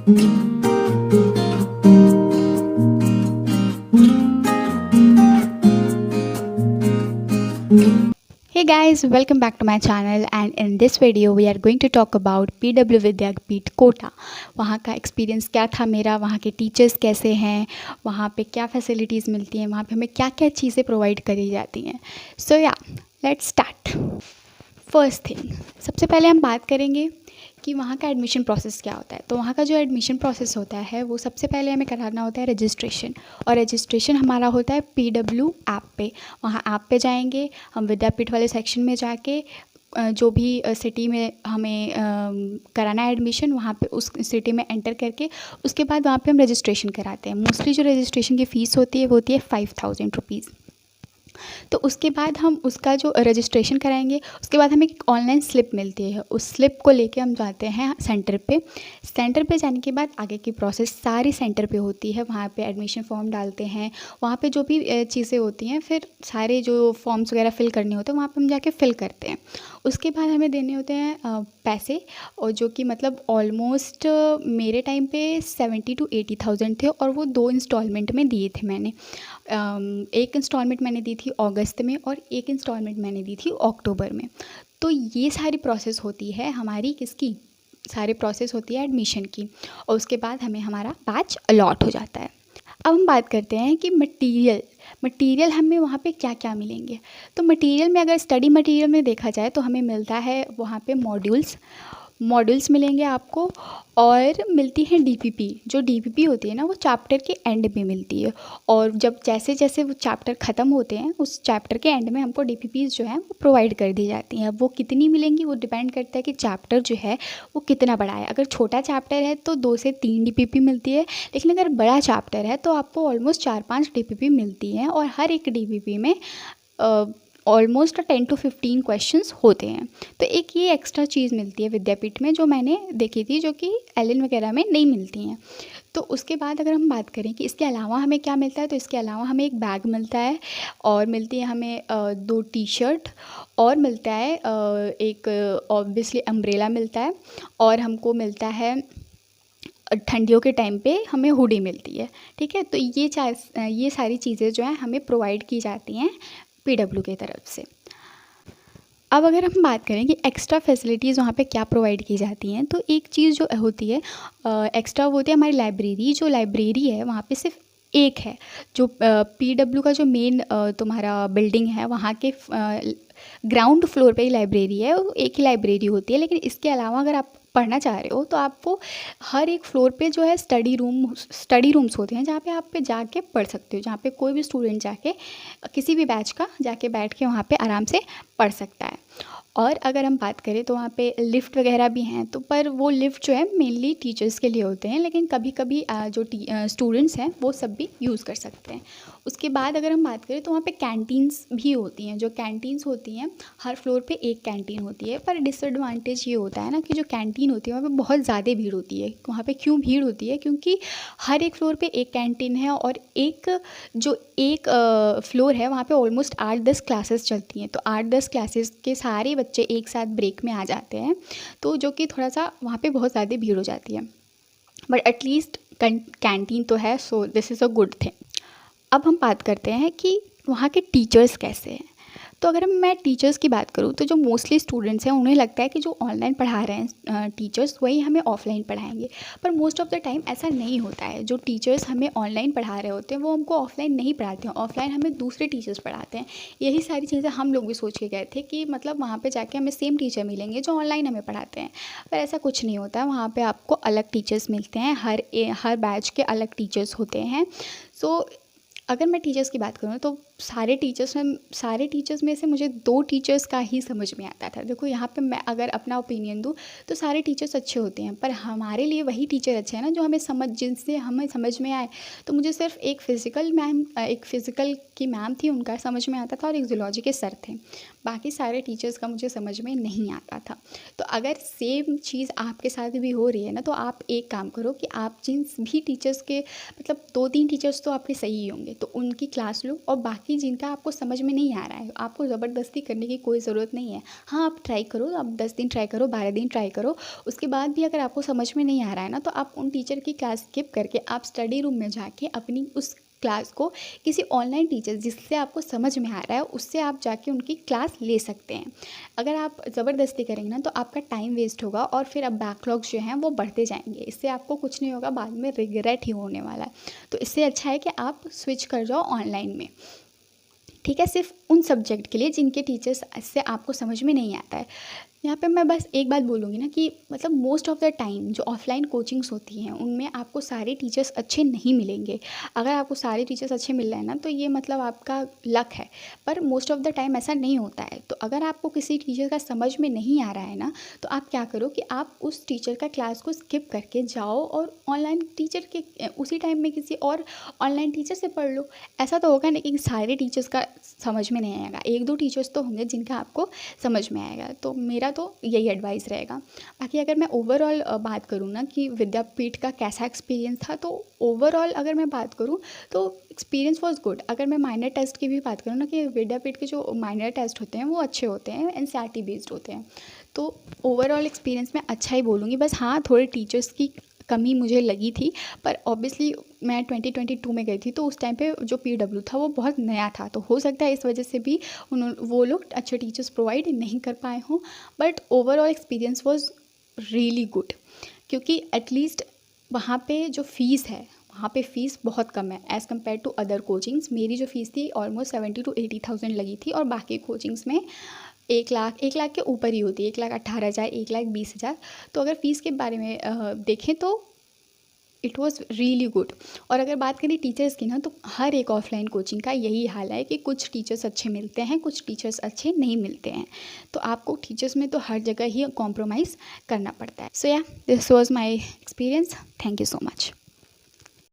Hey guys, welcome back to my channel and in this video we are going to talk about PW विद्यापीठ कोटा। वहाँ का experience क्या था मेरा, वहाँ के टीचर्स कैसे हैं, वहाँ पे क्या फैसिलिटीज़ मिलती हैं, वहाँ पे हमें क्या क्या चीज़ें प्रोवाइड करी जाती हैं। सो या लेट्स स्टार्ट। फर्स्ट थिंग, सबसे पहले हम बात करेंगे कि वहाँ का एडमिशन प्रोसेस क्या होता है। तो वहाँ का जो एडमिशन प्रोसेस होता है वो सबसे पहले हमें कराना होता है रजिस्ट्रेशन, और रजिस्ट्रेशन हमारा होता है PW ऐप पे। वहाँ ऐप पे जाएंगे हम, विद्यापीठ वाले सेक्शन में जाके जो भी सिटी में हमें कराना है एडमिशन, वहाँ पे उस सिटी में एंटर करके उसके बाद वहाँ पे हम रजिस्ट्रेशन कराते हैं। मोस्टली जो रजिस्ट्रेशन की फ़ीस होती है वो होती है 5000 रुपीज़। तो उसके बाद हम उसका जो रजिस्ट्रेशन कराएंगे, उसके बाद हमें एक ऑनलाइन स्लिप मिलती है। उस स्लिप को लेके हम जाते हैं सेंटर पे। सेंटर पे जाने के बाद आगे की प्रोसेस सारी सेंटर पे होती है। वहाँ पे एडमिशन फॉर्म डालते हैं, वहाँ पे जो भी चीज़ें होती हैं, फिर सारे जो फॉर्म्स वगैरह फ़िल करने होते हैं वहाँ पे हम जाके फ़िल करते हैं। उसके बाद हमें देने होते हैं पैसे, और जो कि मतलब ऑलमोस्ट मेरे टाइम पे 70 to 80,000 थे, और वो 2 इंस्टॉलमेंट में दिए थे मैंने। एक इंस्टॉलमेंट मैंने दी थी अगस्त में और एक इंस्टॉलमेंट मैंने दी थी अक्टूबर में। तो ये सारी प्रोसेस होती है हमारी, किसकी, सारी प्रोसेस होती है एडमिशन की, और उसके बाद हमें हमारा बैच अलॉट हो जाता है। अब हम बात करते हैं कि मटेरियल हमें वहाँ पे क्या क्या मिलेंगे। तो मटेरियल में, अगर स्टडी मटेरियल में देखा जाए तो हमें मिलता है वहाँ पे मॉड्यूल्स मिलेंगे आपको, और मिलती हैं DPP। जो DPP होती है ना, वो चैप्टर के एंड में मिलती है, और जब जैसे जैसे वो चैप्टर ख़त्म होते हैं उस चैप्टर के एंड में हमको DPPs जो हैं वो प्रोवाइड कर दी जाती हैं। अब वो कितनी मिलेंगी वो डिपेंड करता है कि चैप्टर जो है वो कितना बड़ा है। अगर छोटा चैप्टर है तो 2 से 3 DPP मिलती है, लेकिन अगर बड़ा चैप्टर है तो आपको ऑलमोस्ट 4-5 DPP मिलती हैं, और हर एक DPP में ऑलमोस्ट 10 to 15 क्वेश्चंस होते हैं। तो एक ये एक्स्ट्रा चीज़ मिलती है विद्यापीठ में जो मैंने देखी थी, जो कि LN वगैरह में नहीं मिलती हैं। तो उसके बाद अगर हम बात करें कि इसके अलावा हमें क्या मिलता है, तो इसके अलावा हमें एक बैग मिलता है, और मिलती है हमें 2 टी-शर्ट, और मिलता है एक ऑब्वियसली अम्ब्रेला मिलता है, और हमको मिलता है ठंडियों के टाइम पे हमें हुडी मिलती है। ठीक है, तो ये सारी चीज़ें जो हैं हमें प्रोवाइड की जाती हैं PW की तरफ से। अब अगर हम बात करें कि एक्स्ट्रा फैसिलिटीज़ वहाँ पे क्या प्रोवाइड की जाती हैं, तो एक चीज़ जो होती है एक्स्ट्रा, वो होती है हमारी लाइब्रेरी। जो लाइब्रेरी है वहाँ पे सिर्फ एक है। जो PW का जो मेन तुम्हारा बिल्डिंग है, वहाँ के ग्राउंड फ्लोर पे ही लाइब्रेरी है, वो एक ही लाइब्रेरी होती है। लेकिन इसके अलावा अगर आप पढ़ना चाह रहे हो तो आपको हर एक फ्लोर पे जो है स्टडी रूम्स होते हैं, जहाँ पे आप पे जाके पढ़ सकते हो, जहाँ पे कोई भी स्टूडेंट जाके किसी भी बैच का जाके बैठ के वहाँ पे आराम से पढ़ सकता है। और अगर हम बात करें तो वहाँ पे लिफ्ट वगैरह भी हैं, तो पर वो लिफ्ट जो है मेनली टीचर्स के लिए होते हैं, लेकिन कभी कभी जो स्टूडेंट्स हैं वो सब भी यूज़ कर सकते हैं। उसके बाद अगर हम बात करें तो वहाँ पे कैंटीन्स भी होती हैं। जो कैंटीन्स होती हैं, हर फ्लोर पे एक कैंटीन होती है, पर डिसएडवांटेज ये होता है ना कि जो कैंटीन होती है वहाँ पे बहुत ज़्यादा भीड़ होती है। वहाँ पे क्यों भीड़ होती है, क्योंकि हर एक फ्लोर पे एक कैंटीन है, और एक फ्लोर है वहाँ पे ऑलमोस्ट 8-10 क्लासेस चलती हैं। तो 8-10 क्लासेस के सारे बच्चे एक साथ ब्रेक में आ जाते हैं, तो जो कि थोड़ा सा वहाँ पे बहुत ज़्यादा भीड़ हो जाती है। बट एटलीस्ट कैंटीन तो है, so this is a good thing. अब हम बात करते हैं कि वहाँ के टीचर्स कैसे हैं। तो अगर मैं टीचर्स की बात करूँ तो जो मोस्टली स्टूडेंट्स हैं उन्हें लगता है कि जो ऑनलाइन पढ़ा रहे हैं टीचर्स, वही हमें ऑफलाइन पढ़ाएंगे। पर मोस्ट ऑफ़ द टाइम ऐसा नहीं होता है। जो टीचर्स हमें ऑनलाइन पढ़ा रहे होते हैं वो हमको ऑफलाइन नहीं पढ़ाते हैं, ऑफलाइन हमें दूसरे टीचर्स पढ़ाते हैं। यही सारी चीज़ें हम लोग भी सोच के गए थे कि मतलब वहाँ पर जाके हमें सेम टीचर मिलेंगे जो ऑनलाइन हमें पढ़ाते हैं, पर ऐसा कुछ नहीं होता है। वहाँ पर आपको अलग टीचर्स मिलते हैं, हर बैच के अलग टीचर्स होते हैं। सो अगर मैं टीचर्स की बात करूँ तो सारे टीचर्स में से मुझे 2 टीचर्स का ही समझ में आता था। देखो यहाँ पे मैं अगर अपना ओपिनियन दूँ तो सारे टीचर्स अच्छे होते हैं, पर हमारे लिए वही टीचर अच्छे हैं ना जो जिनसे हमें समझ में आए। तो मुझे सिर्फ एक फ़िज़िकल की मैम थी, उनका समझ में आता था, और एक ज़ूलॉजी के सर थे। बाकी सारे टीचर्स का मुझे समझ में नहीं आता था। तो अगर सेम चीज़ आपके साथ भी हो रही है ना, तो आप एक काम करो कि आप जिन भी टीचर्स के मतलब 2-3 टीचर्स तो आपके सही ही होंगे, तो उनकी क्लास लो, और बाकी बाकी जिनका आपको समझ में नहीं आ रहा है, आपको ज़बरदस्ती करने की कोई ज़रूरत नहीं है। हाँ, आप ट्राई करो, आप 10 दिन ट्राई करो, 12 दिन ट्राई करो, उसके बाद भी अगर आपको समझ में नहीं आ रहा है ना, तो आप उन टीचर की क्लास स्किप करके आप स्टडी रूम में जाके अपनी उस क्लास को किसी ऑनलाइन टीचर जिससे आपको समझ में आ रहा है उससे आप जाके उनकी क्लास ले सकते हैं। अगर आप ज़बरदस्ती करेंगे ना तो आपका टाइम वेस्ट होगा और फिर अब बैकलॉग्स जो हैं वो बढ़ते जाएंगे। इससे आपको कुछ नहीं होगा, बाद में रिग्रेट ही होने वाला है। तो इससे अच्छा है कि आप स्विच कर जाओ ऑनलाइन में, ठीक है, सिर्फ उन सब्जेक्ट के लिए जिनके टीचर्स से आपको समझ में नहीं आता है। यहाँ पे मैं बस एक बात बोलूँगी ना कि मतलब मोस्ट ऑफ़ द टाइम जो ऑफ़लाइन कोचिंग्स होती हैं उनमें आपको सारे टीचर्स अच्छे नहीं मिलेंगे। अगर आपको सारे टीचर्स अच्छे मिल रहे हैं ना तो ये मतलब आपका लक है, पर मोस्ट ऑफ़ द टाइम ऐसा नहीं होता है। तो अगर आपको किसी टीचर का समझ में नहीं आ रहा है ना, तो आप क्या करो कि आप उस टीचर का क्लास को स्किप करके जाओ और ऑनलाइन टीचर के उसी टाइम में किसी और ऑनलाइन टीचर से पढ़ लो। ऐसा तो होगा नहीं कि सारे टीचर्स का समझ में नहीं आएगा, 1-2 टीचर्स तो होंगे जिनका आपको समझ में आएगा। तो मेरा तो यही एडवाइस रहेगा। बाकी अगर मैं ओवरऑल बात करूँ ना कि विद्यापीठ का कैसा एक्सपीरियंस था, तो ओवरऑल अगर मैं बात करूँ तो एक्सपीरियंस वाज गुड। अगर मैं माइनर टेस्ट की भी बात करूँ ना कि विद्यापीठ के जो माइनर टेस्ट होते हैं वो अच्छे होते हैं, एनसीईआरटी बेस्ड होते हैं। तो ओवरऑल एक्सपीरियंस मैं अच्छा ही बोलूँगी। बस हाँ, थोड़े टीचर्स की कमी मुझे लगी थी, पर ऑब्वियसली मैं 2022 में गई थी तो उस टाइम पे जो पीडब्ल्यू था वो बहुत नया था, तो हो सकता है इस वजह से भी वो लोग अच्छे टीचर्स प्रोवाइड नहीं कर पाए हों। But overall experience was really good, क्योंकि एटलीस्ट वहाँ पे जो फ़ीस है, वहाँ पे फ़ीस बहुत कम है as compare to other coachings. मेरी जो फ़ीस थी ऑलमोस्ट 70 to 80,000 लगी थी, और बाकी कोचिंग्स में 1 लाख के ऊपर ही होती है, 1,18,000, 1,20,000। तो अगर फ़ीस के बारे में देखें तो इट वॉज़ रियली गुड। और अगर बात करें टीचर्स की ना, तो हर एक ऑफलाइन कोचिंग का यही हाल है कि कुछ टीचर्स अच्छे मिलते हैं, कुछ टीचर्स अच्छे नहीं मिलते हैं। तो आपको टीचर्स में तो हर जगह ही कॉम्प्रोमाइज़ करना पड़ता है। सो या, this was my experience. Thank you so much.